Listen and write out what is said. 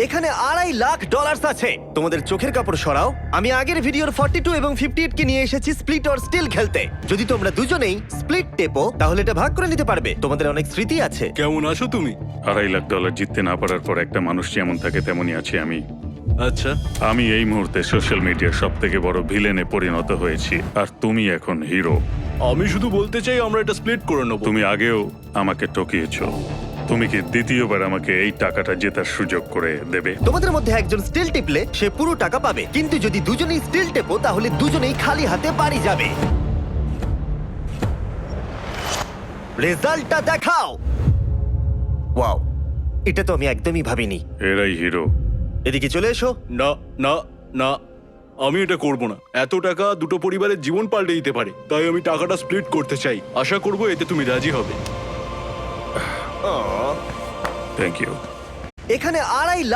এখানে $2.5 লাখ আছে। তোমাদের চোখের কাপড় সরাও। আমি আগের ভিডিওর 42 এবং 58 কে নিয়ে এসেছি স্প্লিট অর স্টিল খেলতে। যদি তোমরা দুজনেই স্প্লিট টেপো তাহলে এটা ভাগ করে নিতে পারবে। তোমাদের অনেক স্মৃতি আছে। কেমন আছো তুমি? $2.5 লাখ জিততে না পারার পর একটা মানুষ যেমন থাকে তেমনই আছি আমি। আচ্ছা, আমি এই মুহূর্তে সোশ্যাল মিডিয়ার সব থেকে বড় ভিলেনে পরিণত হয়েছি, আর তুমি এখন হিরো। আমি শুধু বলতে চাই আমরা এটা স্প্লিট করে নেবো। তুমি আগেও আমাকে ঠকিয়েছো। তুমি কি দ্বিতীয়বার আমাকে এই টাকাটা জেতার সুযোগ করে দেবে? তোমাদের মধ্যে একজন স্টিল টিপলে সে পুরো টাকা পাবে, কিন্তু যদি দুজনেই স্টিল টেপো তাহলে দুজনেই খালি হাতে বাড়ি যাবে। রেজাল্টটা দেখাও। ওয়াও, এটা তো আমি একদমই ভাবিনি। এরাই হিরো। এদিকে চলে এসো। না না না, আমি এটা করব না। এত টাকা দুটো পরিবারের জীবন পাল্টে দিতে পারে, তাই আমি টাকাটা স্প্লিট করতে চাই। আশা করব এতে তুমি রাজি হবে। আহ, থ্যাংক ইউ। এখানে $2.5